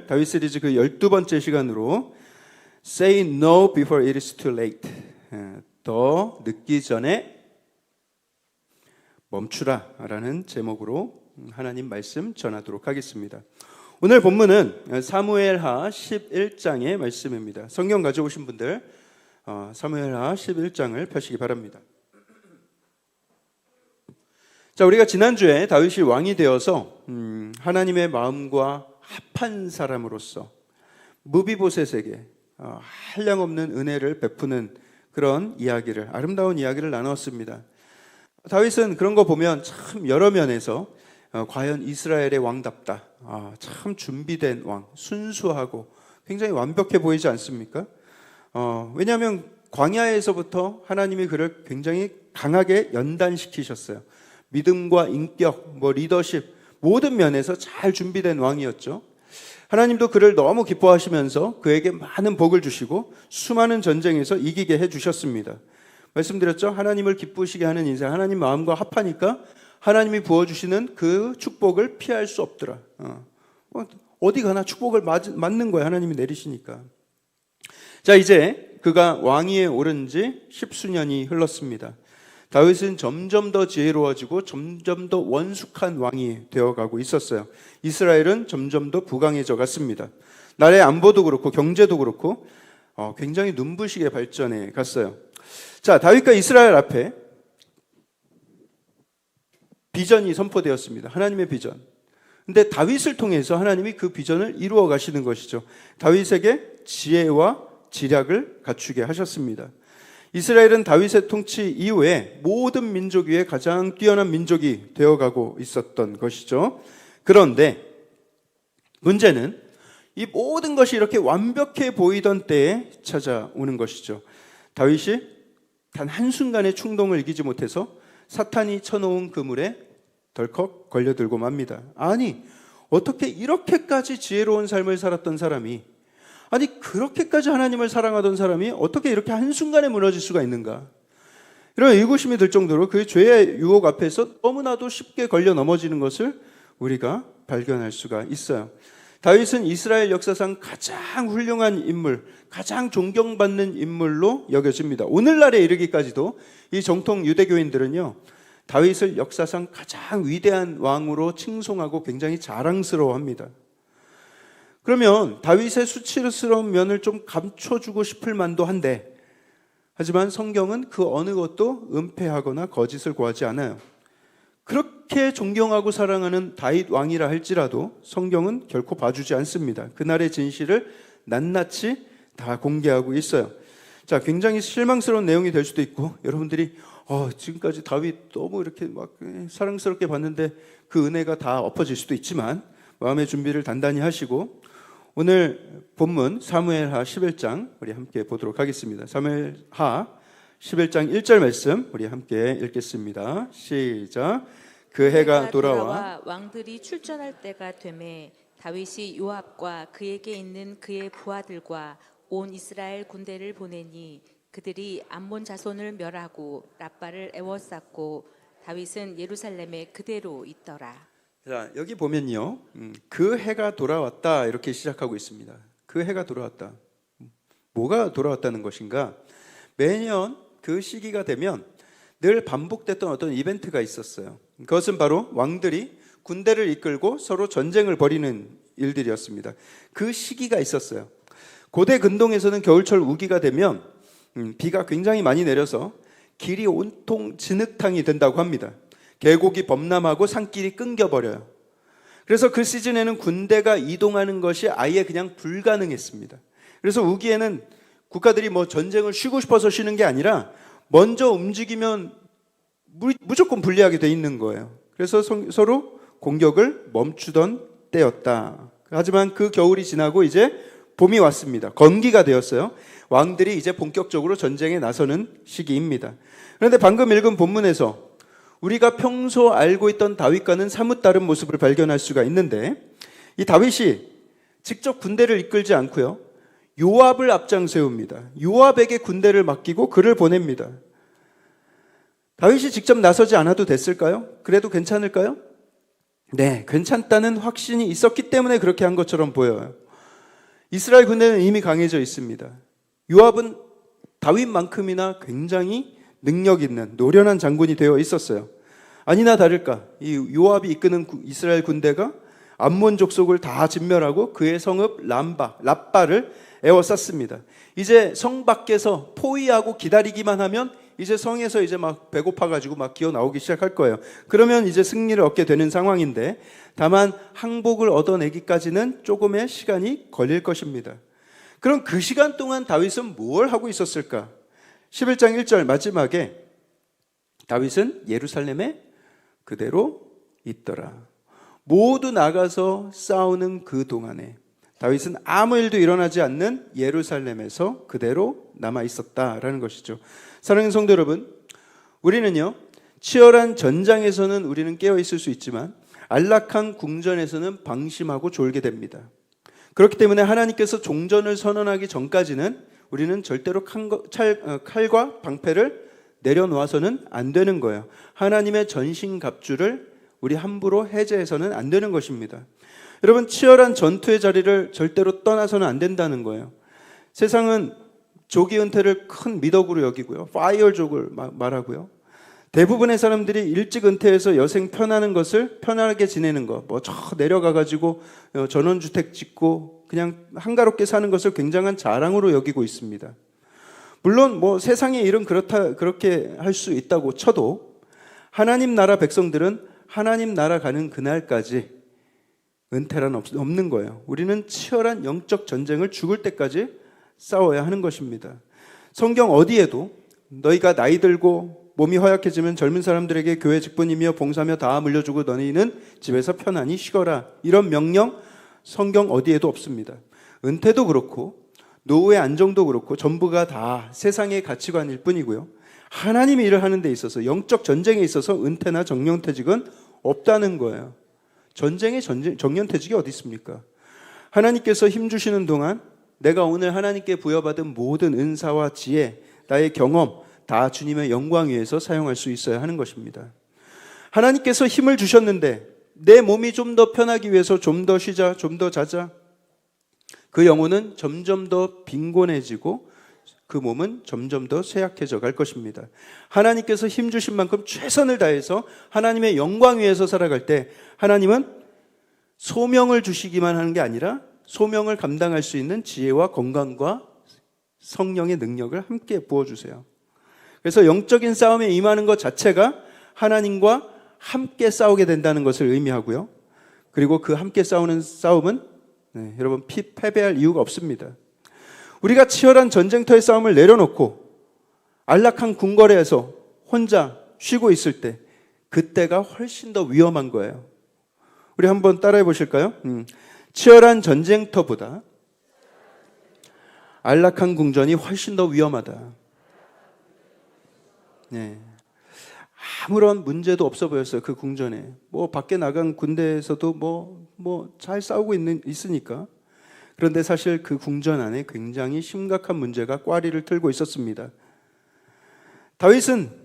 다윗 시리즈 그 12번째 시간으로 Say no before it is too late. 더 늦기 전에 멈추라 라는 제목으로 하나님 말씀 전하도록 하겠습니다. 오늘 본문은 사무엘하 11장의 말씀입니다. 성경 가져오신 분들 사무엘하 11장을 펴시기 바랍니다. 자, 우리가 지난주에 다윗이 왕이 되어서 하나님의 마음과 합한 사람으로서 무비보셋에게 한량없는 은혜를 베푸는 그런 이야기를, 아름다운 이야기를 나눴습니다. 다윗은 그런 거 보면 참 여러 면에서 과연 이스라엘의 왕답다, 참 준비된 왕, 순수하고 굉장히 완벽해 보이지 않습니까? 왜냐하면 광야에서부터 하나님이 그를 굉장히 강하게 연단시키셨어요. 믿음과 인격, 리더십 모든 면에서 잘 준비된 왕이었죠. 하나님도 그를 너무 기뻐하시면서 그에게 많은 복을 주시고 수많은 전쟁에서 이기게 해주셨습니다. 말씀드렸죠? 하나님을 기쁘시게 하는 인생, 하나님 마음과 합하니까 하나님이 부어주시는 그 축복을 피할 수 없더라. 어디 가나 축복을 맞는 거야, 하나님이 내리시니까. 자, 이제 그가 왕위에 오른 지 10수년이 흘렀습니다. 다윗은 점점 더 지혜로워지고 점점 더 원숙한 왕이 되어가고 있었어요. 이스라엘은 점점 더 부강해져 갔습니다. 나라의 안보도 그렇고 경제도 그렇고 굉장히 눈부시게 발전해 갔어요. 자, 다윗과 이스라엘 앞에 비전이 선포되었습니다. 하나님의 비전. 근데 다윗을 통해서 하나님이 그 비전을 이루어 가시는 것이죠. 다윗에게 지혜와 지략을 갖추게 하셨습니다. 이스라엘은 다윗의 통치 이후에 모든 민족 위에 가장 뛰어난 민족이 되어가고 있었던 것이죠. 그런데 문제는 이 모든 것이 이렇게 완벽해 보이던 때에 찾아오는 것이죠. 다윗이 단 한순간의 충동을 이기지 못해서 사탄이 쳐놓은 그물에 덜컥 걸려들고 맙니다. 아니, 어떻게 이렇게까지 지혜로운 삶을 살았던 사람이, 아니 그렇게까지 하나님을 사랑하던 사람이 어떻게 이렇게 한순간에 무너질 수가 있는가? 이런 의구심이 들 정도로 그 죄의 유혹 앞에서 너무나도 쉽게 걸려 넘어지는 것을 우리가 발견할 수가 있어요. 다윗은 이스라엘 역사상 가장 훌륭한 인물, 가장 존경받는 인물로 여겨집니다. 오늘날에 이르기까지도 이 정통 유대교인들은요, 다윗을 역사상 가장 위대한 왕으로 칭송하고 굉장히 자랑스러워합니다. 그러면 다윗의 수치스러운 면을 좀 감춰주고 싶을 만도 한데, 하지만 성경은 그 어느 것도 은폐하거나 거짓을 고하지 않아요. 그렇게 존경하고 사랑하는 다윗 왕이라 할지라도 성경은 결코 봐주지 않습니다. 그날의 진실을 낱낱이 다 공개하고 있어요. 자, 굉장히 실망스러운 내용이 될 수도 있고, 여러분들이 지금까지 다윗 너무 이렇게 막 사랑스럽게 봤는데 그 은혜가 다 엎어질 수도 있지만 마음의 준비를 단단히 하시고 오늘 본문 사무엘하 11장 우리 함께 보도록 하겠습니다. 사무엘하 11장 1절 말씀 우리 함께 읽겠습니다. 시작. 그 해가 돌아와 왕들이 출전할 때가 되매 다윗이 요압과 그에게 있는 그의 부하들과 온 이스라엘 군대를 보내니 그들이 암몬 자손을 멸하고 라빠를 에워쌌고 다윗은 예루살렘에 그대로 있더라. 자, 여기 보면요, 그 해가 돌아왔다 이렇게 시작하고 있습니다. 그 해가 돌아왔다. 뭐가 돌아왔다는 것인가? 매년 그 시기가 되면 늘 반복됐던 어떤 이벤트가 있었어요. 그것은 바로 왕들이 군대를 이끌고 서로 전쟁을 벌이는 일들이었습니다. 그 시기가 있었어요. 고대 근동에서는 겨울철 우기가 되면 비가 굉장히 많이 내려서 길이 온통 진흙탕이 된다고 합니다. 계곡이 범람하고 산길이 끊겨버려요. 그래서 그 시즌에는 군대가 이동하는 것이 아예 그냥 불가능했습니다. 그래서 우기에는 국가들이 전쟁을 쉬고 싶어서 쉬는 게 아니라 먼저 움직이면 무조건 불리하게 돼 있는 거예요. 그래서 서로 공격을 멈추던 때였다. 하지만 그 겨울이 지나고 이제 봄이 왔습니다. 건기가 되었어요. 왕들이 이제 본격적으로 전쟁에 나서는 시기입니다. 그런데 방금 읽은 본문에서 우리가 평소 알고 있던 다윗과는 사뭇 다른 모습을 발견할 수가 있는데, 이 다윗이 직접 군대를 이끌지 않고요, 요압을 앞장 세웁니다. 요압에게 군대를 맡기고 그를 보냅니다. 다윗이 직접 나서지 않아도 됐을까요? 그래도 괜찮을까요? 네, 괜찮다는 확신이 있었기 때문에 그렇게 한 것처럼 보여요. 이스라엘 군대는 이미 강해져 있습니다. 요압은 다윗만큼이나 굉장히 능력 있는 노련한 장군이 되어 있었어요. 아니나 다를까 이 요압이 이끄는 이스라엘 군대가 암몬 족속을 다 진멸하고 그의 성읍 랍바를 에워쌌습니다. 이제 성 밖에서 포위하고 기다리기만 하면 이제 성에서 이제 막 배고파가지고 막 기어 나오기 시작할 거예요. 그러면 이제 승리를 얻게 되는 상황인데, 다만 항복을 얻어내기까지는 조금의 시간이 걸릴 것입니다. 그럼 그 시간 동안 다윗은 뭘 하고 있었을까? 11장 1절 마지막에 다윗은 예루살렘에 그대로 있더라. 모두 나가서 싸우는 그 동안에 다윗은 아무 일도 일어나지 않는 예루살렘에서 그대로 남아 있었다라는 것이죠. 사랑하는 성도 여러분, 우리는요, 치열한 전장에서는 우리는 깨어 있을 수 있지만 안락한 궁전에서는 방심하고 졸게 됩니다. 그렇기 때문에 하나님께서 종전을 선언하기 전까지는 우리는 절대로 칼과 방패를 내려놓아서는 안 되는 거예요. 하나님의 전신갑주를 우리 함부로 해제해서는 안 되는 것입니다. 여러분, 치열한 전투의 자리를 절대로 떠나서는 안 된다는 거예요. 세상은 조기 은퇴를 큰 미덕으로 여기고요, 파이어족을 말하고요, 대부분의 사람들이 일찍 은퇴해서 여생 편하는 것을 편하게 지내는 것, 뭐 저 내려가가지고 전원주택 짓고 그냥 한가롭게 사는 것을 굉장한 자랑으로 여기고 있습니다. 물론 뭐 세상의 일은 그렇게 할 수 있다고 쳐도 하나님 나라 백성들은 하나님 나라 가는 그날까지 은퇴란 없는 거예요. 우리는 치열한 영적 전쟁을 죽을 때까지 싸워야 하는 것입니다. 성경 어디에도 너희가 나이 들고 몸이 허약해지면 젊은 사람들에게 교회 직분이며 봉사며 다 물려주고 너희는 집에서 편안히 쉬거라, 이런 명령 성경 어디에도 없습니다. 은퇴도 그렇고 노후의 안정도 그렇고 전부가 다 세상의 가치관일 뿐이고요, 하나님의 일을 하는 데 있어서 영적 전쟁에 있어서 은퇴나 정년퇴직은 없다는 거예요. 전쟁에 정년퇴직이 어디 있습니까? 하나님께서 힘주시는 동안 내가 오늘 하나님께 부여받은 모든 은사와 지혜, 나의 경험 다 주님의 영광 위해서 사용할 수 있어야 하는 것입니다. 하나님께서 힘을 주셨는데 내 몸이 좀 더 편하기 위해서 좀 더 쉬자, 좀 더 자자, 그 영혼은 점점 더 빈곤해지고 그 몸은 점점 더 쇠약해져 갈 것입니다. 하나님께서 힘 주신 만큼 최선을 다해서 하나님의 영광 위에서 살아갈 때 하나님은 소명을 주시기만 하는 게 아니라 소명을 감당할 수 있는 지혜와 건강과 성령의 능력을 함께 부어주세요. 그래서 영적인 싸움에 임하는 것 자체가 하나님과 함께 싸우게 된다는 것을 의미하고요, 그리고 그 함께 싸우는 싸움은 여러분 패배할 이유가 없습니다. 우리가 치열한 전쟁터의 싸움을 내려놓고 안락한 궁궐에서 혼자 쉬고 있을 때 그때가 훨씬 더 위험한 거예요. 우리 한번 따라해 보실까요? 치열한 전쟁터보다 안락한 궁전이 훨씬 더 위험하다. 네. 아무런 문제도 없어 보였어요. 그 궁전에 뭐 밖에 나간 군대에서도 뭐 잘 싸우고 있으니까. 그런데 사실 그 궁전 안에 굉장히 심각한 문제가 꽈리를 틀고 있었습니다. 다윗은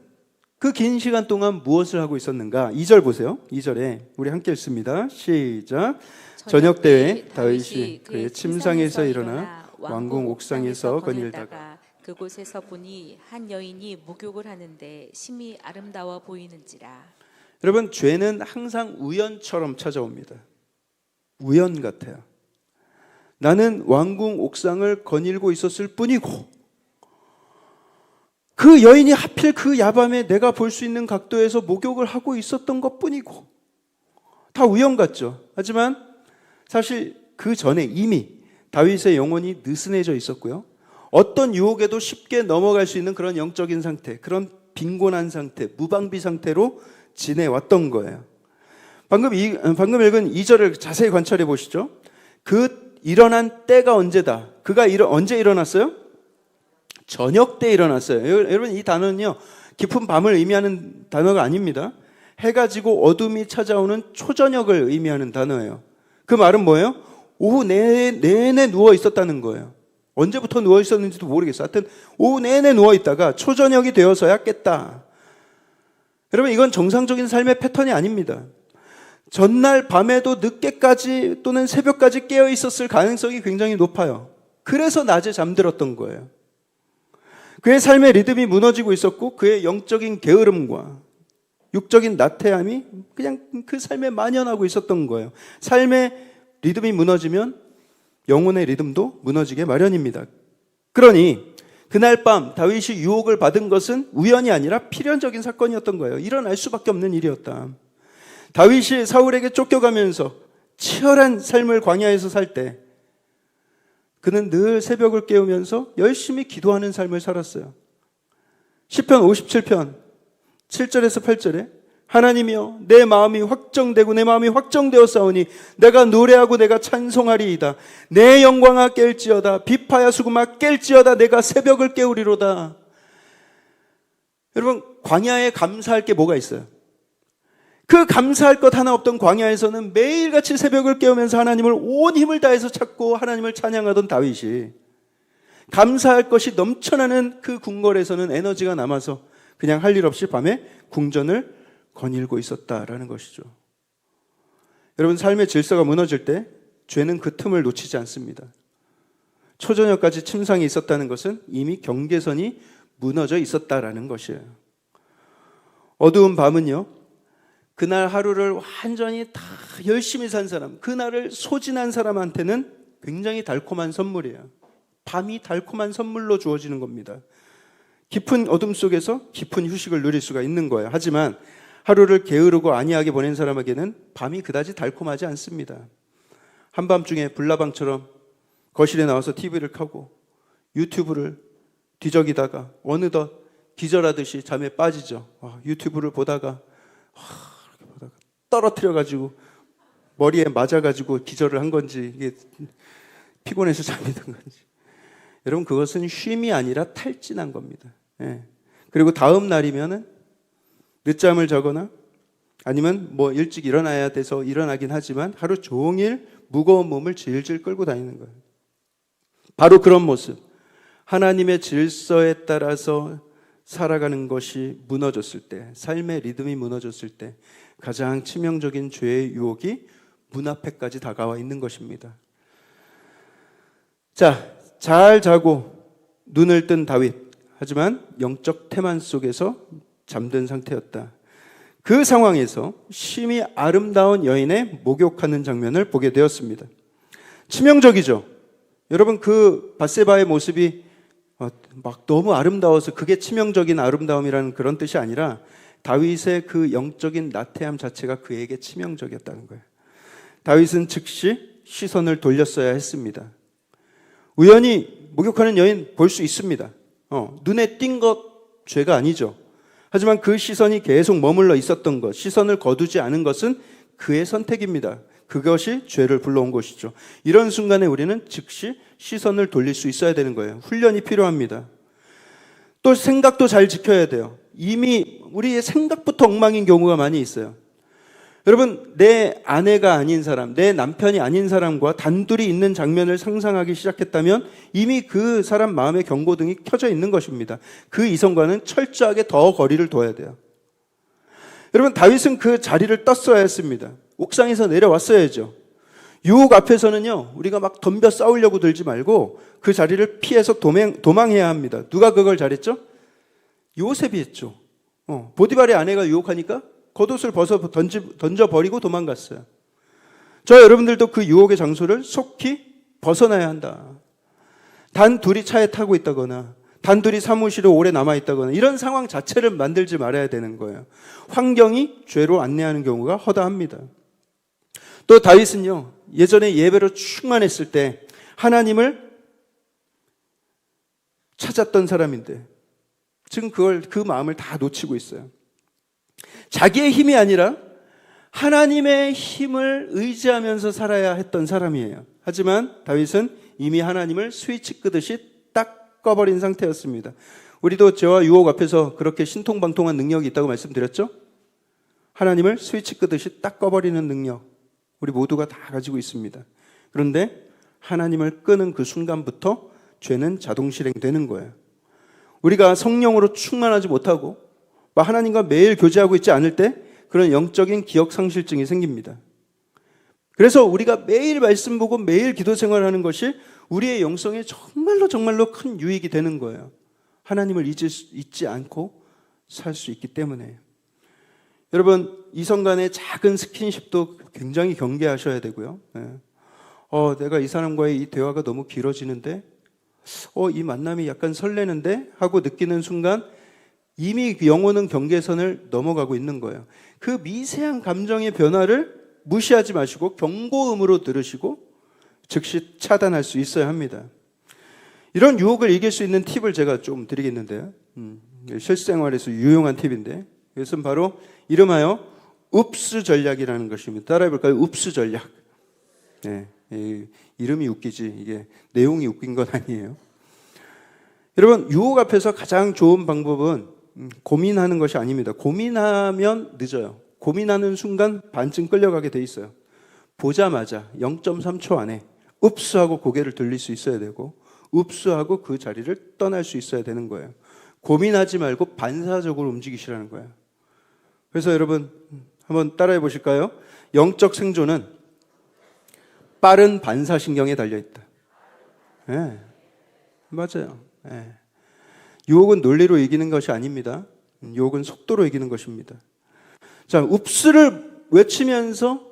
그 긴 시간 동안 무엇을 하고 있었는가? 2절 보세요. 2절에 우리 함께 읽습니다. 시작. 저녁 때에 다윗이 그의 침상에서 일어나 왕궁 옥상에서 거닐다가 그곳에서 보니 한 여인이 목욕을 하는데 심히 아름다워 보이는지라. 여러분, 죄는 항상 우연처럼 찾아옵니다. 우연 같아요. 나는 왕궁 옥상을 거닐고 있었을 뿐이고 그 여인이 하필 그 야밤에 내가 볼 수 있는 각도에서 목욕을 하고 있었던 것 뿐이고, 다 우연 같죠. 하지만 사실 그 전에 이미 다윗의 영혼이 느슨해져 있었고요, 어떤 유혹에도 쉽게 넘어갈 수 있는 그런 영적인 상태, 그런 빈곤한 상태, 무방비 상태로 지내왔던 거예요. 방금 읽은 2절을 자세히 관찰해 보시죠. 그 일어난 때가 언제다. 그가 언제 일어났어요? 저녁 때 일어났어요. 여러분, 이 단어는요, 깊은 밤을 의미하는 단어가 아닙니다. 해가 지고 어둠이 찾아오는 초저녁을 의미하는 단어예요. 그 말은 뭐예요? 오후 내내 누워 있었다는 거예요. 언제부터 누워 있었는지도 모르겠어요. 하여튼 오후 내내 누워 있다가 초저녁이 되어서야 깼다. 여러분, 이건 정상적인 삶의 패턴이 아닙니다. 전날 밤에도 늦게까지 또는 새벽까지 깨어 있었을 가능성이 굉장히 높아요. 그래서 낮에 잠들었던 거예요. 그의 삶의 리듬이 무너지고 있었고 그의 영적인 게으름과 육적인 나태함이 그냥 그 삶에 만연하고 있었던 거예요. 삶의 리듬이 무너지면 영혼의 리듬도 무너지게 마련입니다. 그러니 그날 밤 다윗이 유혹을 받은 것은 우연이 아니라 필연적인 사건이었던 거예요. 일어날 수밖에 없는 일이었다. 다윗이 사울에게 쫓겨가면서 치열한 삶을 광야에서 살 때 그는 늘 새벽을 깨우면서 열심히 기도하는 삶을 살았어요. 시편 57편 7절에서 8절에 하나님이여 내 마음이 확정되고 내 마음이 확정되었사오니 내가 노래하고 내가 찬송하리이다. 내 영광아 깰지어다. 비파야 수금아 깰지어다. 내가 새벽을 깨우리로다. 여러분 광야에 감사할 게 뭐가 있어요? 그 감사할 것 하나 없던 광야에서는 매일같이 새벽을 깨우면서 하나님을 온 힘을 다해서 찾고 하나님을 찬양하던 다윗이 감사할 것이 넘쳐나는 그 궁궐에서는 에너지가 남아서 그냥 할 일 없이 밤에 궁전을 거닐고 있었다라는 것이죠. 여러분 삶의 질서가 무너질 때 죄는 그 틈을 놓치지 않습니다. 초저녁까지 침상이 있었다는 것은 이미 경계선이 무너져 있었다라는 것이에요. 어두운 밤은요, 그날 하루를 완전히 다 열심히 산 사람, 그날을 소진한 사람한테는 굉장히 달콤한 선물이에요. 밤이 달콤한 선물로 주어지는 겁니다. 깊은 어둠 속에서 깊은 휴식을 누릴 수가 있는 거예요. 하지만 하루를 게으르고 안이하게 보낸 사람에게는 밤이 그다지 달콤하지 않습니다. 한밤중에 불나방처럼 거실에 나와서 TV를 켜고 유튜브를 뒤적이다가 어느덧 기절하듯이 잠에 빠지죠. 유튜브를 보다가 떨어뜨려가지고 머리에 맞아가지고 기절을 한 건지 이게 피곤해서 잠이 든 건지, 여러분 그것은 쉼이 아니라 탈진한 겁니다. 예. 그리고 다음 날이면은 늦잠을 자거나 아니면 뭐 일찍 일어나야 돼서 일어나긴 하지만 하루 종일 무거운 몸을 질질 끌고 다니는 거예요. 바로 그런 모습, 하나님의 질서에 따라서 살아가는 것이 무너졌을 때, 삶의 리듬이 무너졌을 때 가장 치명적인 죄의 유혹이 문 앞에까지 다가와 있는 것입니다. 자, 잘 자고 눈을 뜬 다윗, 하지만 영적 태만 속에서 잠든 상태였다. 그 상황에서 심히 아름다운 여인의 목욕하는 장면을 보게 되었습니다. 치명적이죠. 여러분 그 밧세바의 모습이 막 너무 아름다워서 그게 치명적인 아름다움이라는 그런 뜻이 아니라 다윗의 그 영적인 나태함 자체가 그에게 치명적이었다는 거예요. 다윗은 즉시 시선을 돌렸어야 했습니다. 우연히 목욕하는 여인 볼 수 있습니다. 눈에 띈 것 죄가 아니죠. 하지만 그 시선이 계속 머물러 있었던 것, 시선을 거두지 않은 것은 그의 선택입니다. 그것이 죄를 불러온 것이죠. 이런 순간에 우리는 즉시 시선을 돌릴 수 있어야 되는 거예요. 훈련이 필요합니다. 또 생각도 잘 지켜야 돼요. 이미 우리의 생각부터 엉망인 경우가 많이 있어요. 여러분, 내 아내가 아닌 사람, 내 남편이 아닌 사람과 단둘이 있는 장면을 상상하기 시작했다면 이미 그 사람 마음의 경고등이 켜져 있는 것입니다. 그 이성과는 철저하게 더 거리를 둬야 돼요. 여러분, 다윗은 그 자리를 떴어야 했습니다. 옥상에서 내려왔어야죠. 유혹 앞에서는요, 우리가 막 덤벼 싸우려고 들지 말고 그 자리를 피해서 도망해야 합니다. 누가 그걸 잘했죠? 요셉이 했죠. 보디발의 아내가 유혹하니까 겉옷을 벗어 던져버리고 도망갔어요. 저 여러분들도 그 유혹의 장소를 속히 벗어나야 한다. 단 둘이 차에 타고 있다거나 단 둘이 사무실에 오래 남아있다거나 이런 상황 자체를 만들지 말아야 되는 거예요. 환경이 죄로 안내하는 경우가 허다합니다. 또 다윗은요, 예전에 예배로 충만했을 때 하나님을 찾았던 사람인데 지금 그 마음을 다 놓치고 있어요. 자기의 힘이 아니라 하나님의 힘을 의지하면서 살아야 했던 사람이에요. 하지만 다윗은 이미 하나님을 스위치 끄듯이 딱 꺼버린 상태였습니다. 우리도 저와 유혹 앞에서 그렇게 신통방통한 능력이 있다고 말씀드렸죠? 하나님을 스위치 끄듯이 딱 꺼버리는 능력, 우리 모두가 다 가지고 있습니다. 그런데 하나님을 끄는 그 순간부터 죄는 자동 실행되는 거예요. 우리가 성령으로 충만하지 못하고 하나님과 매일 교제하고 있지 않을 때 그런 영적인 기억 상실증이 생깁니다. 그래서 우리가 매일 말씀 보고 매일 기도 생활하는 것이 우리의 영성에 정말로 큰 유익이 되는 거예요. 하나님을 잊지 않고 살 수 있기 때문에. 여러분, 이성 간의 작은 스킨십도 굉장히 경계하셔야 되고요. 내가 이 사람과의 이 대화가 너무 길어지는데, 이 만남이 약간 설레는데 하고 느끼는 순간 이미 영혼은 경계선을 넘어가고 있는 거예요. 그 미세한 감정의 변화를 무시하지 마시고 경고음으로 들으시고 즉시 차단할 수 있어야 합니다. 이런 유혹을 이길 수 있는 팁을 제가 좀 드리겠는데요. 실생활에서 유용한 팁인데, 이것은 바로 이름하여 읍스 전략이라는 것입니다. 따라해 볼까요? 읍스 전략. 네, 이름이 웃기지 이게 내용이 웃긴 건 아니에요. 여러분, 유혹 앞에서 가장 좋은 방법은 고민하는 것이 아닙니다. 고민하면 늦어요. 고민하는 순간 반쯤 끌려가게 돼 있어요. 보자마자 0.3초 안에 읍스하고 고개를 돌릴 수 있어야 되고, 읍스하고 그 자리를 떠날 수 있어야 되는 거예요. 고민하지 말고 반사적으로 움직이시라는 거예요. 그래서 여러분 한번 따라해 보실까요? 영적 생존은 빠른 반사신경에 달려있다. 네, 맞아요. 네. 유혹은 논리로 이기는 것이 아닙니다. 유혹은 속도로 이기는 것입니다. 자, 읍스를 외치면서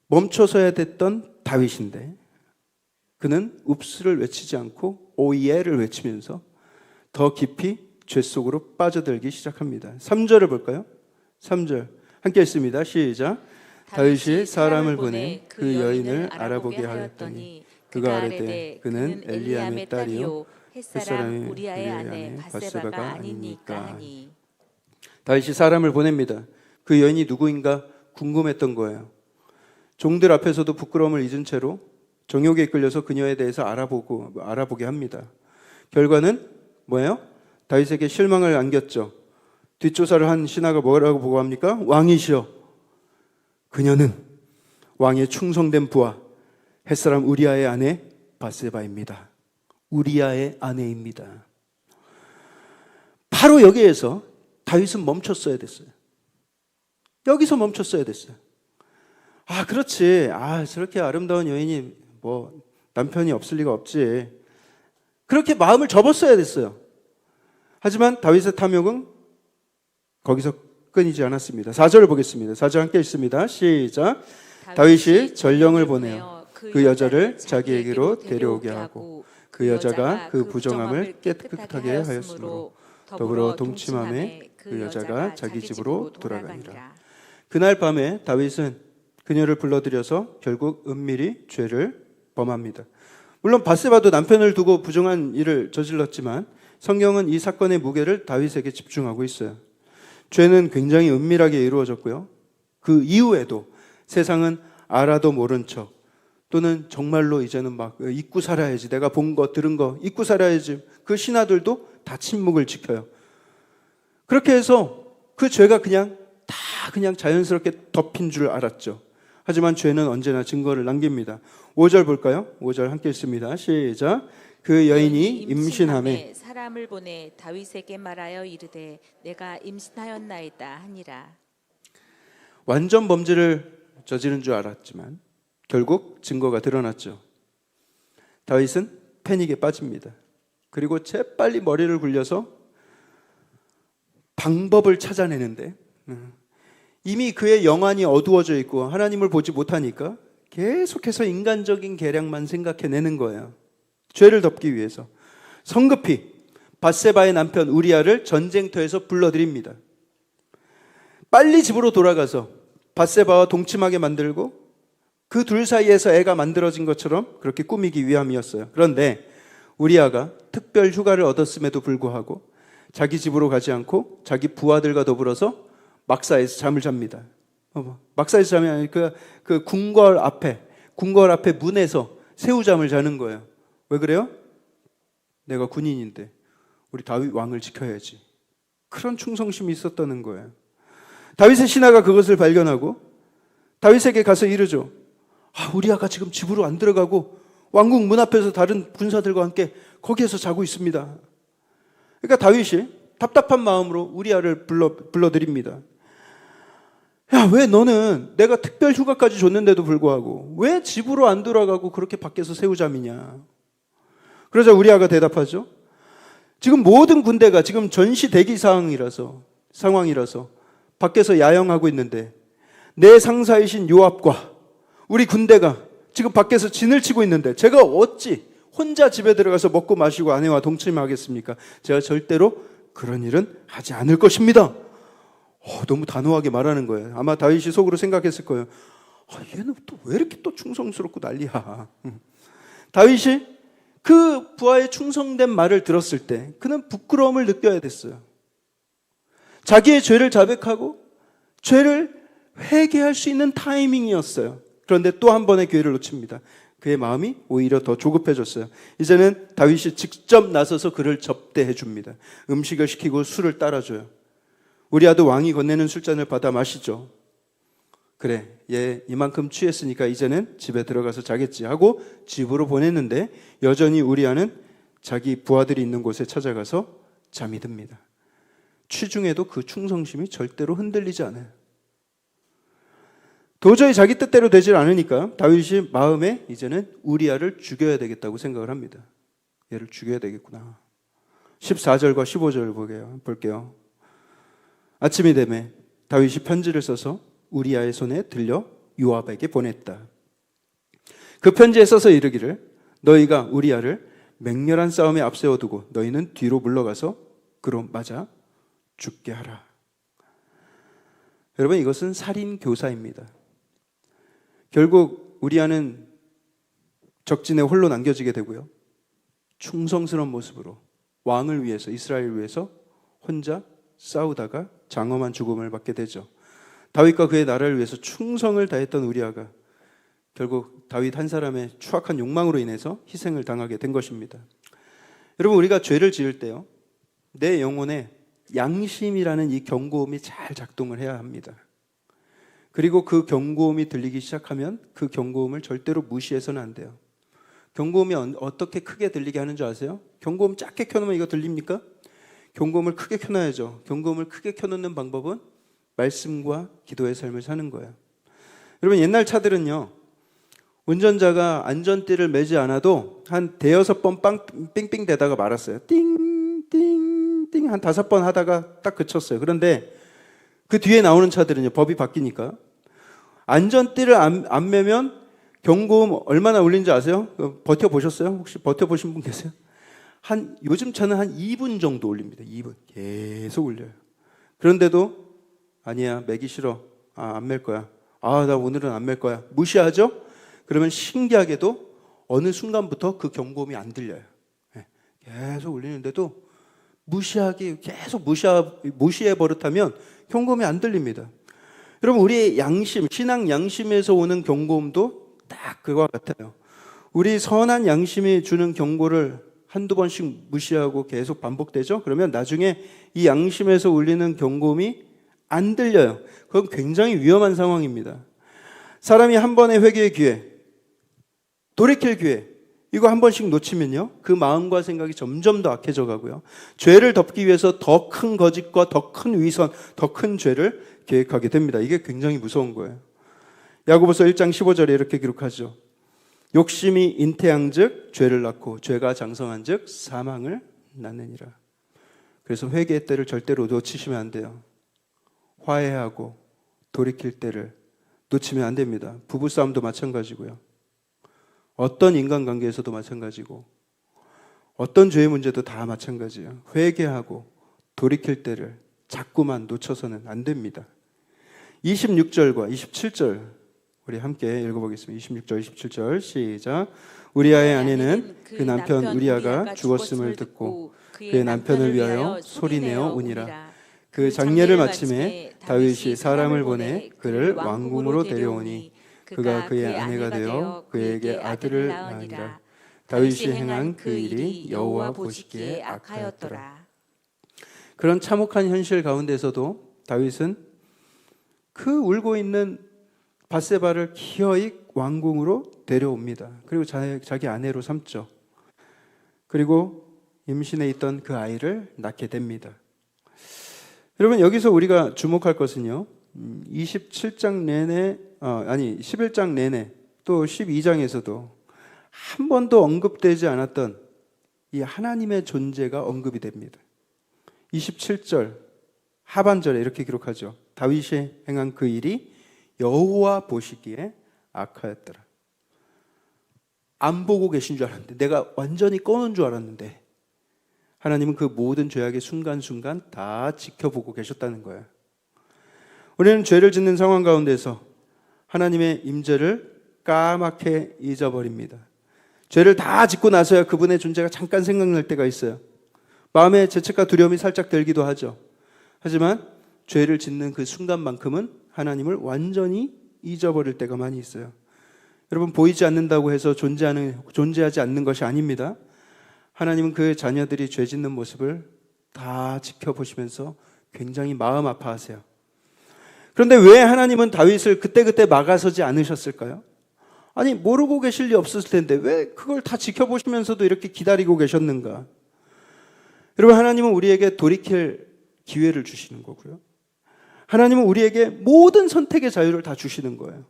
멈춰서야 됐던 다윗인데, 그는 읍스를 외치지 않고 오예를 외치면서 더 깊이 죄 속으로 빠져들기 시작합니다. 3절을 볼까요? 3절 함께 읽습니다. 시작. 다윗이 사람을 보내 그 여인을 알아보게 하였더니 그가 아뢰되 그는 엘리암의 딸이요 햇사람 우리아의 아내 바세바가 아니니까 하니. 다윗이 사람을 보냅니다. 그 여인이 누구인가 궁금했던 거예요. 종들 앞에서도 부끄러움을 잊은 채로 정욕에 이끌려서 그녀에 대해서 알아보게 합니다. 결과는 뭐예요? 다윗에게 실망을 안겼죠. 뒷조사를 한 신하가 뭐라고 보고합니까? 왕이시여, 그녀는 왕의 충성된 부하 햇사람 우리아의 아내 바세바입니다. 우리아의 아내입니다. 바로 여기에서 다윗은 멈췄어야 됐어요. 여기서 멈췄어야 됐어요. 그렇지. 저렇게 아름다운 여인이 뭐 남편이 없을 리가 없지. 그렇게 마음을 접었어야 됐어요. 하지만 다윗의 탐욕은 거기서 끊이지 않았습니다. 4절을 보겠습니다. 4절 함께 읽습니다. 시작. 다윗이 전령을 보내어 그 여자를 자기에게로 데려오게 하고 그 여자가 그 부정함을 깨끗하게 하였으므로 더불어 동침함에 그 여자가 자기 집으로 돌아가니라. 그날 밤에 다윗은 그녀를 불러들여서 결국 은밀히 죄를 범합니다. 물론 바세바도 남편을 두고 부정한 일을 저질렀지만 성경은 이 사건의 무게를 다윗에게 집중하고 있어요. 죄는 굉장히 은밀하게 이루어졌고요. 그 이후에도 세상은 알아도 모른 척, 또는 정말로 이제는 막 잊고 살아야지, 내가 본 거 들은 거 잊고 살아야지, 그 신하들도 다 침묵을 지켜요. 그렇게 해서 그 죄가 그냥 자연스럽게 덮인 줄 알았죠. 하지만 죄는 언제나 증거를 남깁니다. 5절 볼까요? 5절 함께 읽습니다. 시작. 그 여인이 임신함에 사람을 보내 다윗에게 말하여 이르되 내가 임신하였나이다 하니라. 완전 범죄를 저지른 줄 알았지만 결국 증거가 드러났죠. 다윗은 패닉에 빠집니다. 그리고 재빨리 머리를 굴려서 방법을 찾아내는데 이미 그의 영안이 어두워져 있고 하나님을 보지 못하니까 계속해서 인간적인 계략만 생각해내는 거예요. 죄를 덮기 위해서 성급히 바세바의 남편 우리아를 전쟁터에서 불러들입니다. 빨리 집으로 돌아가서 바세바와 동침하게 만들고 그 둘 사이에서 애가 만들어진 것처럼 그렇게 꾸미기 위함이었어요. 그런데 우리아가 특별 휴가를 얻었음에도 불구하고 자기 집으로 가지 않고 자기 부하들과 더불어서 막사에서 잠을 잡니다. 막사에서 잠이 아니라 그 궁궐 앞에 문에서 새우잠을 자는 거예요. 왜 그래요? 내가 군인인데 우리 다윗 왕을 지켜야지. 그런 충성심이 있었다는 거예요. 다윗의 신하가 그것을 발견하고 다윗에게 가서 이르죠. 우리아가 지금 집으로 안 들어가고 왕궁 문 앞에서 다른 군사들과 함께 거기에서 자고 있습니다. 그러니까 다윗이 답답한 마음으로 우리아를 불러드립니다. 야, 왜 너는 내가 특별 휴가까지 줬는데도 불구하고 왜 집으로 안 돌아가고 그렇게 밖에서 새우잠이냐? 그러자 우리아가 대답하죠. 지금 모든 군대가 지금 전시 대기 상황이라서 밖에서 야영하고 있는데 내 상사이신 요압과 우리 군대가 지금 밖에서 진을 치고 있는데 제가 어찌 혼자 집에 들어가서 먹고 마시고 아내와 동침하겠습니까? 제가 절대로 그런 일은 하지 않을 것입니다. 너무 단호하게 말하는 거예요. 아마 다윗이 속으로 생각했을 거예요. 얘는 또 왜 이렇게 또 충성스럽고 난리야. 다윗이 그 부하의 충성된 말을 들었을 때 그는 부끄러움을 느껴야 됐어요. 자기의 죄를 자백하고 죄를 회개할 수 있는 타이밍이었어요. 그런데 또 한 번의 기회를 놓칩니다. 그의 마음이 오히려 더 조급해졌어요. 이제는 다윗이 직접 나서서 그를 접대해 줍니다. 음식을 시키고 술을 따라줘요. 우리아도 왕이 건네는 술잔을 받아 마시죠. 그래, 얘 이만큼 취했으니까 이제는 집에 들어가서 자겠지 하고 집으로 보냈는데 여전히 우리아는 자기 부하들이 있는 곳에 찾아가서 잠이 듭니다. 취중에도 그 충성심이 절대로 흔들리지 않아요. 도저히 자기 뜻대로 되질 않으니까 다윗이 마음에 이제는 우리아를 죽여야 되겠다고 생각을 합니다. 얘를 죽여야 되겠구나. 14절과 15절 볼게요. 아침이 되매 다윗이 편지를 써서 우리아의 손에 들려 요압에게 보냈다. 그 편지에 써서 이르기를 너희가 우리아를 맹렬한 싸움에 앞세워두고 너희는 뒤로 물러가서 그로 맞아 죽게 하라. 여러분, 이것은 살인 교사입니다. 결국 우리아는 적진에 홀로 남겨지게 되고요. 충성스러운 모습으로 왕을 위해서, 이스라엘을 위해서 혼자 싸우다가 장엄한 죽음을 받게 되죠. 다윗과 그의 나라를 위해서 충성을 다했던 우리아가 결국 다윗 한 사람의 추악한 욕망으로 인해서 희생을 당하게 된 것입니다. 여러분, 우리가 죄를 지을 때요, 내 영혼에 양심이라는 이 경고음이 잘 작동을 해야 합니다. 그리고 그 경고음이 들리기 시작하면 그 경고음을 절대로 무시해서는 안 돼요. 경고음이 어떻게 크게 들리게 하는 줄 아세요? 경고음 작게 켜놓으면 이거 들립니까? 경고음을 크게 켜놔야죠. 경고음을 크게 켜놓는 방법은 말씀과 기도의 삶을 사는 거예요. 여러분, 옛날 차들은요, 운전자가 안전띠를 매지 않아도 한 대여섯 번 삥삥 대다가 말았어요. 띵띵띵 한 5번 하다가 딱 그쳤어요. 그런데 그 뒤에 나오는 차들은요, 법이 바뀌니까 안전띠를 안 매면 경고음 얼마나 울린지 아세요? 버텨보셨어요? 혹시 버텨보신 분 계세요? 요즘 차는 한 2분 정도 울립니다. 2분 계속 울려요. 그런데도 아니야, 매기 싫어. 안 맬 거야. 나 오늘은 안 맬 거야. 무시하죠? 그러면 신기하게도 어느 순간부터 그 경고음이 안 들려요. 계속 울리는데도 계속 무시해 버릇하면 경고음이 안 들립니다. 여러분, 우리의 양심, 신앙 양심에서 오는 경고음도 딱 그와 같아요. 우리 선한 양심이 주는 경고를 한두 번씩 무시하고 계속 반복되죠? 그러면 나중에 이 양심에서 울리는 경고음이 안 들려요. 그건 굉장히 위험한 상황입니다. 사람이 한 번의 회개의 기회, 돌이킬 기회, 이거 한 번씩 놓치면요, 그 마음과 생각이 점점 더 악해져 가고요, 죄를 덮기 위해서 더 큰 거짓과 더 큰 위선, 더 큰 죄를 계획하게 됩니다. 이게 굉장히 무서운 거예요. 야고보서 1장 15절에 이렇게 기록하죠. 욕심이 잉태한즉 죄를 낳고 죄가 장성한즉 사망을 낳느니라. 그래서 회개의 때를 절대로 놓치시면 안 돼요. 화해하고 돌이킬 때를 놓치면 안 됩니다. 부부싸움도 마찬가지고요. 어떤 인간관계에서도 마찬가지고 어떤 죄의 문제도 다 마찬가지예요. 회개하고 돌이킬 때를 자꾸만 놓쳐서는 안 됩니다. 26절과 27절 우리 함께 읽어보겠습니다. 26절, 27절 시작. 우리아의 아내는 그 남편 우리아가 죽었음을 듣고 그의 남편을 위하여 소리내어 우니라. 그 장례를 마침에 다윗이 사람을 보내 그를 왕궁으로 데려오니 그가 그의 아내가 되어 그에게 아들을 낳으니라. 다윗이 행한 그 일이 여호와 보시기에 악하였더라. 그런 참혹한 현실 가운데서도 다윗은 그 울고 있는 밧세바를 기어이 왕궁으로 데려옵니다. 그리고 자기 아내로 삼죠. 그리고 임신해 있던 그 아이를 낳게 됩니다. 여러분, 여기서 우리가 주목할 것은요, 27장 내내 11장 내내 또 12장에서도 한 번도 언급되지 않았던 이 하나님의 존재가 언급이 됩니다. 27절 하반절에 이렇게 기록하죠. 다윗이 행한 그 일이 여호와 보시기에 악하였더라. 안 보고 계신 줄 알았는데, 내가 완전히 꺼놓은 줄 알았는데 하나님은 그 모든 죄악의 순간순간 다 지켜보고 계셨다는 거예요. 우리는 죄를 짓는 상황 가운데서 하나님의 임재를 까맣게 잊어버립니다. 죄를 다 짓고 나서야 그분의 존재가 잠깐 생각날 때가 있어요. 마음에 죄책과 두려움이 살짝 들기도 하죠. 하지만 죄를 짓는 그 순간만큼은 하나님을 완전히 잊어버릴 때가 많이 있어요. 여러분, 보이지 않는다고 해서 존재하지 않는 것이 아닙니다. 하나님은 그 자녀들이 죄 짓는 모습을 다 지켜보시면서 굉장히 마음 아파하세요. 그런데 왜 하나님은 다윗을 그때그때 막아서지 않으셨을까요? 아니, 모르고 계실 리 없었을 텐데 왜 그걸 다 지켜보시면서도 이렇게 기다리고 계셨는가? 여러분, 하나님은 우리에게 돌이킬 기회를 주시는 거고요. 하나님은 우리에게 모든 선택의 자유를 다 주시는 거예요.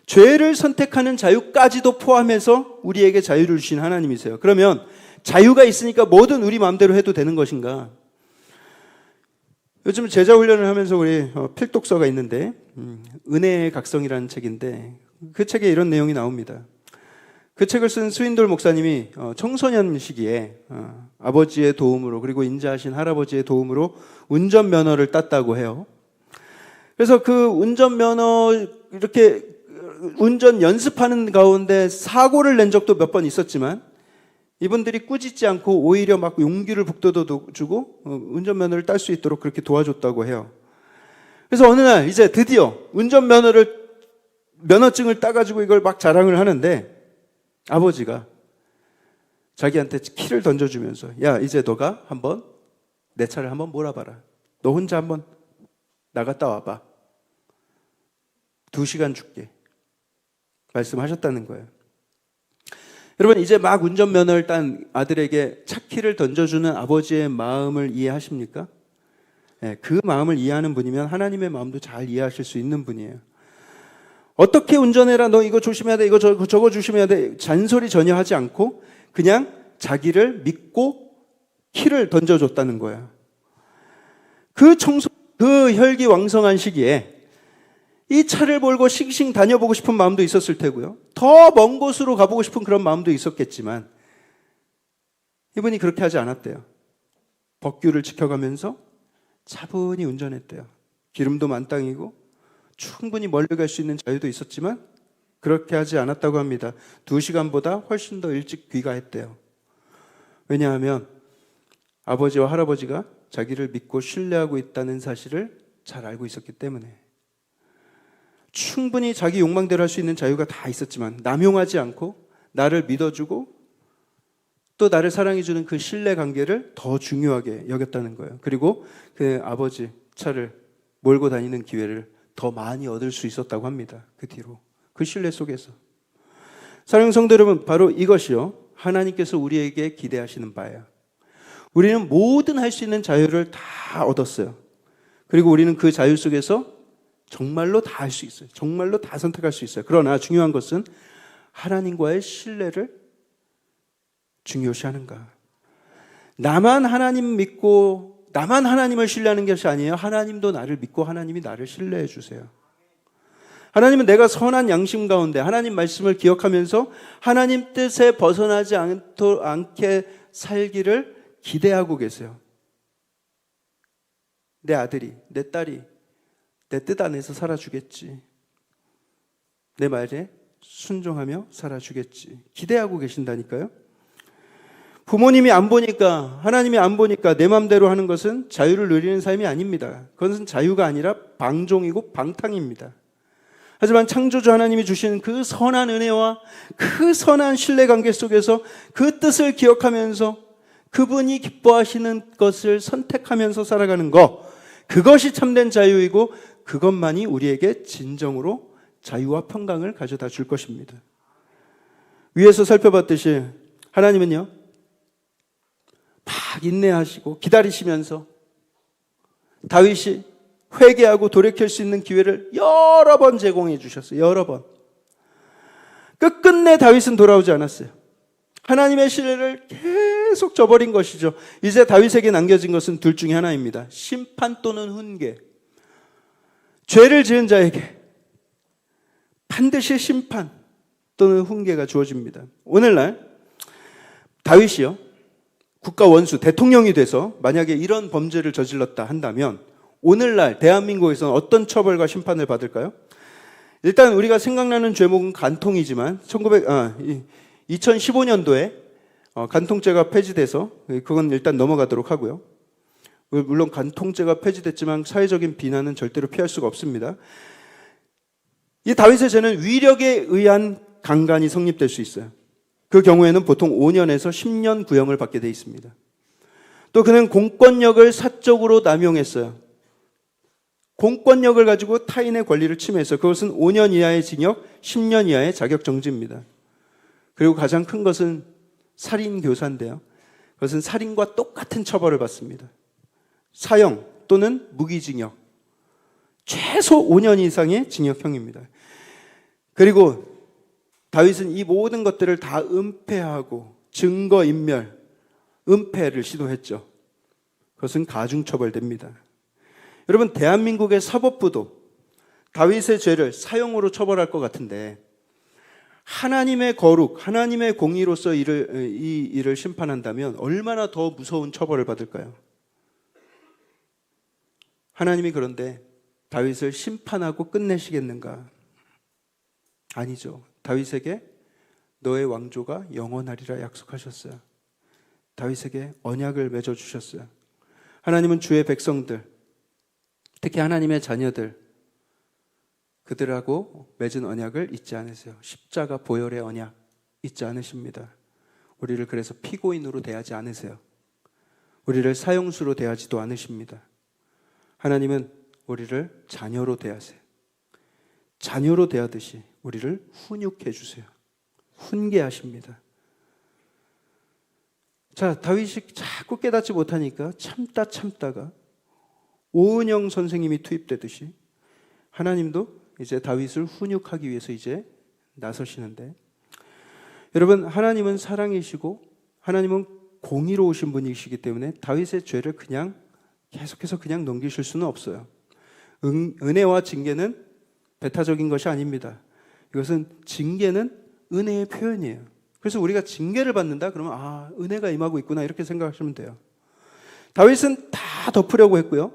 죄를 선택하는 자유까지도 포함해서 우리에게 자유를 주신 하나님이세요. 그러면 자유가 있으니까 뭐든 우리 마음대로 해도 되는 것인가? 요즘 제자 훈련을 하면서 우리 필독서가 있는데 은혜의 각성이라는 책인데, 그 책에 이런 내용이 나옵니다. 그 책을 쓴 스윈돌 목사님이 청소년 시기에 아버지의 도움으로, 그리고 인자하신 할아버지의 도움으로 운전면허를 땄다고 해요. 그래서 그 운전면허 이렇게 운전 연습하는 가운데 사고를 낸 적도 몇 번 있었지만 이분들이 꾸짖지 않고 오히려 막 용기를 북돋아주고 운전면허를 딸 수 있도록 그렇게 도와줬다고 해요. 그래서 어느 날 이제 드디어 면허증을 따가지고 이걸 막 자랑을 하는데, 아버지가 자기한테 키를 던져주면서, 야, 이제 너가 한번 내 차를 한번 몰아봐라. 너 혼자 한번 나갔다 와봐. 2시간 줄게. 말씀하셨다는 거예요. 여러분, 이제 막 운전면허를 딴 아들에게 차 키를 던져주는 아버지의 마음을 이해하십니까? 네, 그 마음을 이해하는 분이면 하나님의 마음도 잘 이해하실 수 있는 분이에요. 어떻게 운전해라, 너 이거 조심해야 돼, 이거 저거 조심해야 돼, 잔소리 전혀 하지 않고 그냥 자기를 믿고 키를 던져줬다는 거예요. 그 혈기왕성한 시기에 이 차를 몰고 싱싱 다녀보고 싶은 마음도 있었을 테고요. 더 먼 곳으로 가보고 싶은 그런 마음도 있었겠지만 이분이 그렇게 하지 않았대요. 법규를 지켜가면서 차분히 운전했대요. 기름도 만땅이고 충분히 멀리 갈 수 있는 자유도 있었지만 그렇게 하지 않았다고 합니다. 2시간보다 훨씬 더 일찍 귀가했대요. 왜냐하면 아버지와 할아버지가 자기를 믿고 신뢰하고 있다는 사실을 잘 알고 있었기 때문에. 충분히 자기 욕망대로 할 수 있는 자유가 다 있었지만 남용하지 않고 나를 믿어주고 또 나를 사랑해주는 그 신뢰 관계를 더 중요하게 여겼다는 거예요. 그리고 그 아버지 차를 몰고 다니는 기회를 더 많이 얻을 수 있었다고 합니다. 그 뒤로 그 신뢰 속에서. 사랑하는 성도 여러분, 바로 이것이요, 하나님께서 우리에게 기대하시는 바예요. 우리는 모든 할 수 있는 자유를 다 얻었어요. 그리고 우리는 그 자유 속에서 정말로 다 할 수 있어요. 정말로 다 선택할 수 있어요. 그러나 중요한 것은 하나님과의 신뢰를 중요시하는가. 나만 하나님 믿고 나만 하나님을 신뢰하는 것이 아니에요. 하나님도 나를 믿고 하나님이 나를 신뢰해 주세요. 하나님은 내가 선한 양심 가운데 하나님 말씀을 기억하면서 하나님 뜻에 벗어나지 않게 살기를 기대하고 계세요. 내 아들이, 내 딸이 내 뜻 안에서 살아주겠지. 내 말에 순종하며 살아주겠지. 기대하고 계신다니까요. 부모님이 안 보니까, 하나님이 안 보니까 내 마음대로 하는 것은 자유를 누리는 삶이 아닙니다. 그것은 자유가 아니라 방종이고 방탕입니다. 하지만 창조주 하나님이 주시는 그 선한 은혜와 그 선한 신뢰관계 속에서 그 뜻을 기억하면서 그분이 기뻐하시는 것을 선택하면서 살아가는 것, 그것이 참된 자유이고 그것만이 우리에게 진정으로 자유와 평강을 가져다 줄 것입니다. 위에서 살펴봤듯이 하나님은요, 막 인내하시고 기다리시면서 다윗이 회개하고 돌이킬 수 있는 기회를 여러 번 제공해 주셨어요. 여러 번. 끝끝내 다윗은 돌아오지 않았어요. 하나님의 신뢰를 계속 저버린 것이죠. 이제 다윗에게 남겨진 것은 둘 중에 하나입니다. 심판 또는 훈계. 죄를 지은 자에게 반드시 심판 또는 훈계가 주어집니다. 오늘날 다윗이요, 국가 원수, 대통령이 돼서 만약에 이런 범죄를 저질렀다 한다면 오늘날 대한민국에서는 어떤 처벌과 심판을 받을까요? 일단 우리가 생각나는 죄목은 간통이지만 2015년도에 간통죄가 폐지돼서 그건 일단 넘어가도록 하고요. 물론 간통죄가 폐지됐지만 사회적인 비난은 절대로 피할 수가 없습니다. 이 다윗의 죄는 위력에 의한 강간이 성립될 수 있어요. 그 경우에는 보통 5년에서 10년 구형을 받게 돼 있습니다. 또 그는 공권력을 사적으로 남용했어요. 공권력을 가지고 타인의 권리를 침해했어요. 그것은 5년 이하의 징역, 10년 이하의 자격정지입니다. 그리고 가장 큰 것은 살인교사인데요. 그것은 살인과 똑같은 처벌을 받습니다. 사형 또는 무기징역, 최소 5년 이상의 징역형입니다. 그리고 다윗은 이 모든 것들을 다 은폐하고 증거인멸, 은폐를 시도했죠. 그것은 가중처벌됩니다. 여러분, 대한민국의 사법부도 다윗의 죄를 사형으로 처벌할 것 같은데 하나님의 거룩, 하나님의 공의로서 이 일을 심판한다면 얼마나 더 무서운 처벌을 받을까요? 하나님이 그런데 다윗을 심판하고 끝내시겠는가? 아니죠. 다윗에게 너의 왕조가 영원하리라 약속하셨어요. 다윗에게 언약을 맺어주셨어요. 하나님은 주의 백성들, 특히 하나님의 자녀들, 그들하고 맺은 언약을 잊지 않으세요. 십자가 보혈의 언약 잊지 않으십니다. 우리를 그래서 피고인으로 대하지 않으세요. 우리를 사형수로 대하지도 않으십니다. 하나님은 우리를 자녀로 대하세요. 자녀로 대하듯이 우리를 훈육해 주세요. 훈계하십니다. 자, 다윗이 자꾸 깨닫지 못하니까 참다가 오은영 선생님이 투입되듯이 하나님도 이제 다윗을 훈육하기 위해서 이제 나서시는데, 여러분, 하나님은 사랑이시고 하나님은 공의로우신 분이시기 때문에 다윗의 죄를 그냥 계속해서 그냥 넘기실 수는 없어요. 은혜와 징계는 배타적인 것이 아닙니다. 이것은 징계는 은혜의 표현이에요. 그래서 우리가 징계를 받는다 그러면 은혜가 임하고 있구나 이렇게 생각하시면 돼요. 다윗은 다 덮으려고 했고요.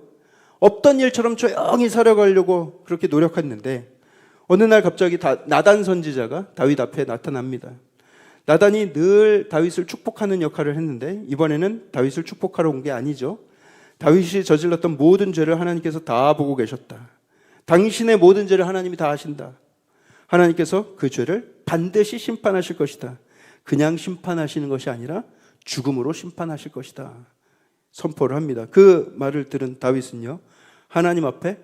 없던 일처럼 조용히 살아가려고 그렇게 노력했는데 어느 날 갑자기 나단 선지자가 다윗 앞에 나타납니다. 나단이 늘 다윗을 축복하는 역할을 했는데 이번에는 다윗을 축복하러 온 게 아니죠. 다윗이 저질렀던 모든 죄를 하나님께서 다 보고 계셨다. 당신의 모든 죄를 하나님이 다 아신다. 하나님께서 그 죄를 반드시 심판하실 것이다. 그냥 심판하시는 것이 아니라 죽음으로 심판하실 것이다. 선포를 합니다. 그 말을 들은 다윗은요, 하나님 앞에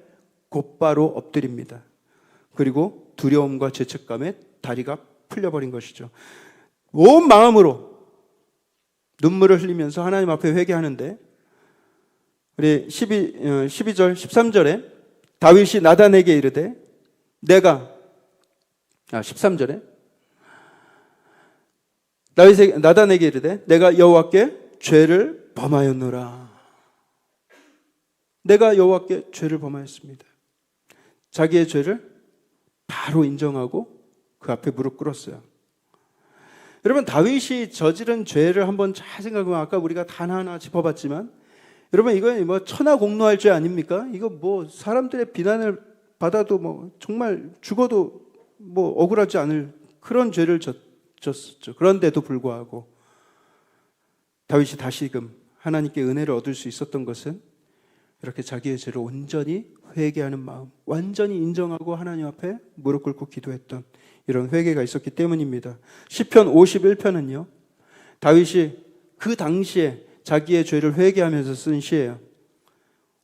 곧바로 엎드립니다. 그리고 두려움과 죄책감에 다리가 풀려버린 것이죠. 온 마음으로 눈물을 흘리면서 하나님 앞에 회개하는데, 우리 12절, 13절에 다윗이 나단에게 이르되 13절에 나단에게 이르되 내가 여호와께 죄를 범하였노라. 내가 여호와께 죄를 범하였습니다. 자기의 죄를 바로 인정하고 그 앞에 무릎 꿇었어요. 여러분, 다윗이 저지른 죄를 한번 잘 생각하면 아까 우리가 단 하나 짚어봤지만, 여러분, 이건 뭐 천하공노할 죄 아닙니까? 이거 뭐 사람들의 비난을 받아도 정말 죽어도 억울하지 않을 그런 죄를 졌었죠. 그런데도 불구하고 다윗이 다시금 하나님께 은혜를 얻을 수 있었던 것은 이렇게 자기의 죄를 온전히 회개하는 마음, 완전히 인정하고 하나님 앞에 무릎 꿇고 기도했던 이런 회개가 있었기 때문입니다. 시편 51편은요, 다윗이 그 당시에 자기의 죄를 회개하면서 쓴 시예요.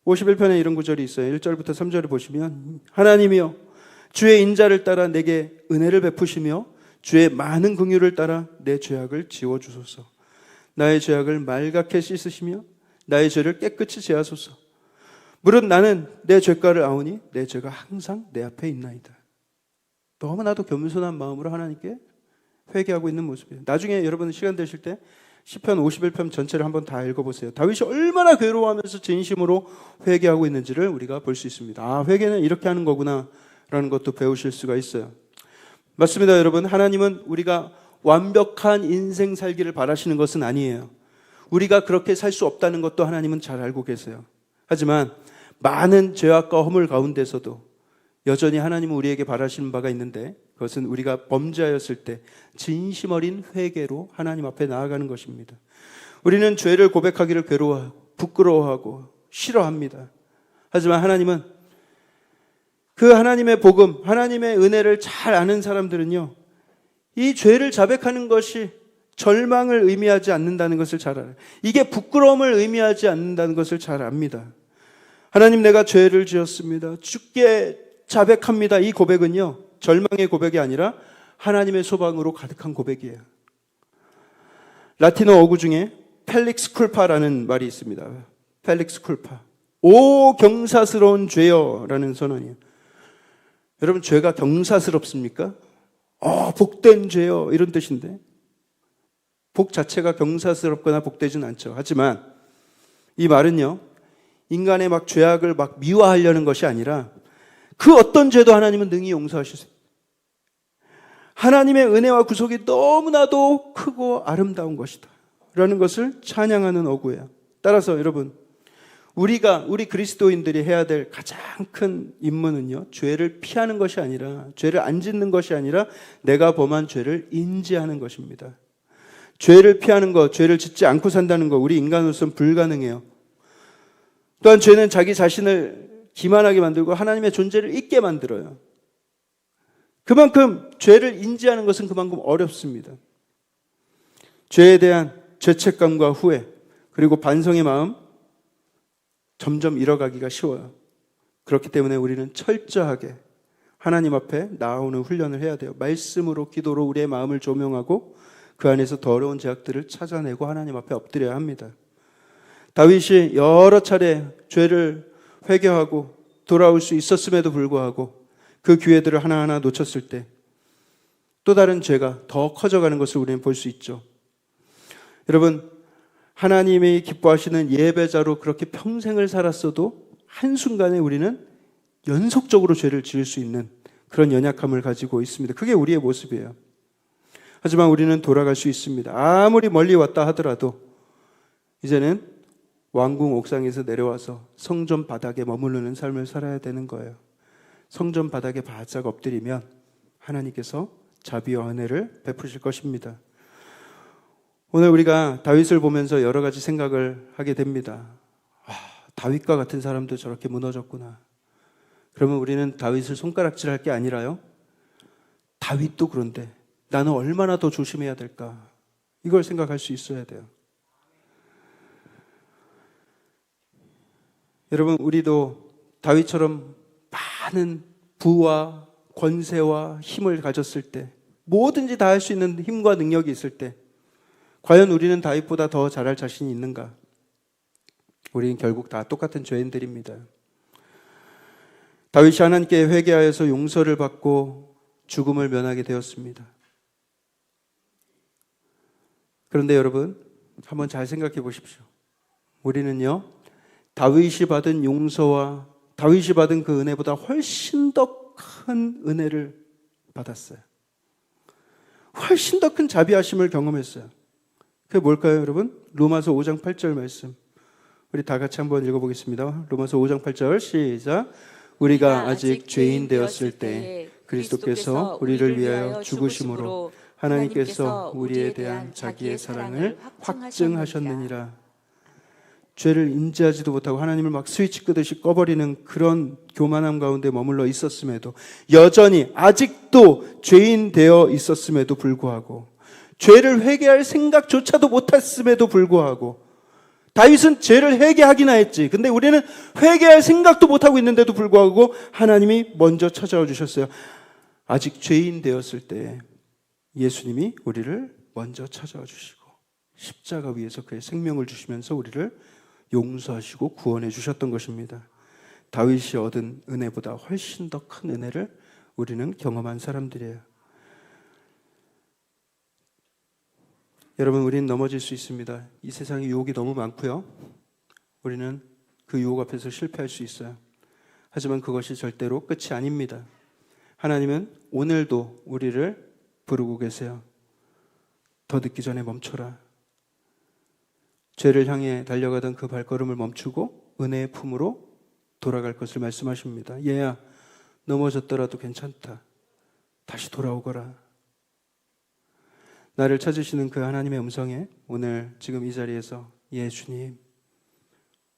51편에 이런 구절이 있어요. 1절부터 3절을 보시면, 하나님이여 주의 인자를 따라 내게 은혜를 베푸시며 주의 많은 긍휼을 따라 내 죄악을 지워주소서. 나의 죄악을 말갛게 씻으시며 나의 죄를 깨끗이 제하소서. 무릇 나는 내 죄가를 아오니 내 죄가 항상 내 앞에 있나이다. 너무나도 겸손한 마음으로 하나님께 회개하고 있는 모습이에요. 나중에 여러분 시간 되실 때 시편 51편 전체를 한번 다 읽어보세요. 다윗이 얼마나 괴로워하면서 진심으로 회개하고 있는지를 우리가 볼 수 있습니다. 아, 회개는 이렇게 하는 거구나 라는 것도 배우실 수가 있어요. 맞습니다, 여러분. 하나님은 우리가 완벽한 인생 살기를 바라시는 것은 아니에요. 우리가 그렇게 살 수 없다는 것도 하나님은 잘 알고 계세요. 하지만 많은 죄악과 허물 가운데서도 여전히 하나님은 우리에게 바라시는 바가 있는데, 그것은 우리가 범죄하였을 때 진심 어린 회개로 하나님 앞에 나아가는 것입니다. 우리는 죄를 고백하기를 괴로워하고 부끄러워하고 싫어합니다. 하지만 하나님은 그 하나님의 복음, 하나님의 은혜를 잘 아는 사람들은요, 이 죄를 자백하는 것이 절망을 의미하지 않는다는 것을 잘 알아요. 이게 부끄러움을 의미하지 않는다는 것을 잘 압니다. 하나님, 내가 죄를 지었습니다. 주께 자백합니다. 이 고백은요, 절망의 고백이 아니라 하나님의 소방으로 가득한 고백이에요. 라틴어 어구 중에 펠릭스 쿨파라는 말이 있습니다. 펠릭스 쿨파. 오 경사스러운 죄여 라는 선언이에요. 여러분, 죄가 경사스럽습니까? 복된 죄여 이런 뜻인데, 복 자체가 경사스럽거나 복되진 않죠. 하지만 이 말은요, 인간의 막 죄악을 막 미화하려는 것이 아니라 그 어떤 죄도 하나님은 능히 용서하실 수 있어요. 하나님의 은혜와 구속이 너무나도 크고 아름다운 것이다 라는 것을 찬양하는 어구예요. 따라서 여러분, 우리 그리스도인들이 해야 될 가장 큰 임무는요, 죄를 피하는 것이 아니라, 죄를 안 짓는 것이 아니라 내가 범한 죄를 인지하는 것입니다. 죄를 피하는 것, 죄를 짓지 않고 산다는 것, 우리 인간으로서는 불가능해요. 또한 죄는 자기 자신을 기만하게 만들고 하나님의 존재를 잊게 만들어요. 그만큼 죄를 인지하는 것은 그만큼 어렵습니다. 죄에 대한 죄책감과 후회, 그리고 반성의 마음 점점 잃어가기가 쉬워요. 그렇기 때문에 우리는 철저하게 하나님 앞에 나아오는 훈련을 해야 돼요. 말씀으로, 기도로 우리의 마음을 조명하고 그 안에서 더러운 죄악들을 찾아내고 하나님 앞에 엎드려야 합니다. 다윗이 여러 차례 죄를 회개하고 돌아올 수 있었음에도 불구하고 그 기회들을 하나하나 놓쳤을 때 또 다른 죄가 더 커져가는 것을 우리는 볼 수 있죠. 여러분, 하나님이 기뻐하시는 예배자로 그렇게 평생을 살았어도 한순간에 우리는 연속적으로 죄를 지을 수 있는 그런 연약함을 가지고 있습니다. 그게 우리의 모습이에요. 하지만 우리는 돌아갈 수 있습니다. 아무리 멀리 왔다 하더라도 이제는 왕궁 옥상에서 내려와서 성전 바닥에 머무르는 삶을 살아야 되는 거예요. 성전 바닥에 바짝 엎드리면 하나님께서 자비와 은혜를 베푸실 것입니다. 오늘 우리가 다윗을 보면서 여러 가지 생각을 하게 됩니다. 다윗과 같은 사람도 저렇게 무너졌구나. 그러면 우리는 다윗을 손가락질할 게 아니라요, 다윗도 그런데 나는 얼마나 더 조심해야 될까, 이걸 생각할 수 있어야 돼요. 여러분, 우리도 다윗처럼 많은 부와 권세와 힘을 가졌을 때, 뭐든지 다 할 수 있는 힘과 능력이 있을 때 과연 우리는 다윗보다 더 잘할 자신이 있는가? 우리는 결국 다 똑같은 죄인들입니다. 다윗이 하나님께 회개하여서 용서를 받고 죽음을 면하게 되었습니다. 그런데 여러분, 한번 잘 생각해 보십시오. 우리는요, 다윗이 받은 용서와 다윗이 받은 그 은혜보다 훨씬 더 큰 은혜를 받았어요. 훨씬 더 큰 자비하심을 경험했어요. 그게 뭘까요, 여러분? 로마서 5장 8절 말씀, 우리 다 같이 한번 읽어보겠습니다. 로마서 5장 8절 시작. 우리가 아직 죄인 되었을 때 그리스도께서 우리를 위하여 죽으심으로 하나님께서 우리에 대한 자기의 사랑을 확증하셨느니라. 죄를 인지하지도 못하고 하나님을 막 스위치 끄듯이 꺼버리는 그런 교만함 가운데 머물러 있었음에도, 여전히 아직도 죄인 되어 있었음에도 불구하고, 죄를 회개할 생각조차도 못했음에도 불구하고, 다윗은 죄를 회개하기나 했지. 근데 우리는 회개할 생각도 못하고 있는데도 불구하고 하나님이 먼저 찾아와 주셨어요. 아직 죄인 되었을 때 예수님이 우리를 먼저 찾아와 주시고 십자가 위에서 그의 생명을 주시면서 우리를 용서하시고 구원해 주셨던 것입니다. 다윗이 얻은 은혜보다 훨씬 더 큰 은혜를 우리는 경험한 사람들이에요. 여러분, 우리는 넘어질 수 있습니다. 이 세상에 유혹이 너무 많고요. 우리는 그 유혹 앞에서 실패할 수 있어요. 하지만 그것이 절대로 끝이 아닙니다. 하나님은 오늘도 우리를 부르고 계세요. 더 늦기 전에 멈춰라. 죄를 향해 달려가던 그 발걸음을 멈추고 은혜의 품으로 돌아갈 것을 말씀하십니다. 얘야, 넘어졌더라도 괜찮다. 다시 돌아오거라. 나를 찾으시는 그 하나님의 음성에 오늘 지금 이 자리에서 예 주님,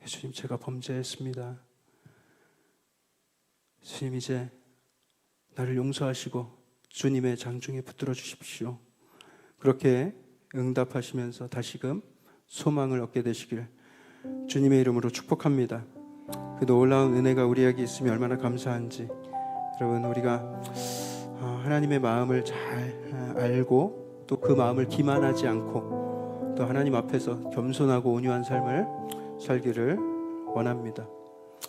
주님 제가 범죄했습니다. 주님 이제 나를 용서하시고 주님의 장중에 붙들어 주십시오. 그렇게 응답하시면서 다시금 소망을 얻게 되시길 주님의 이름으로 축복합니다. 그 놀라운 은혜가 우리에게 있으면 얼마나 감사한지. 여러분, 우리가 하나님의 마음을 잘 알고 또 그 마음을 기만하지 않고 또 하나님 앞에서 겸손하고 온유한 삶을 살기를 원합니다.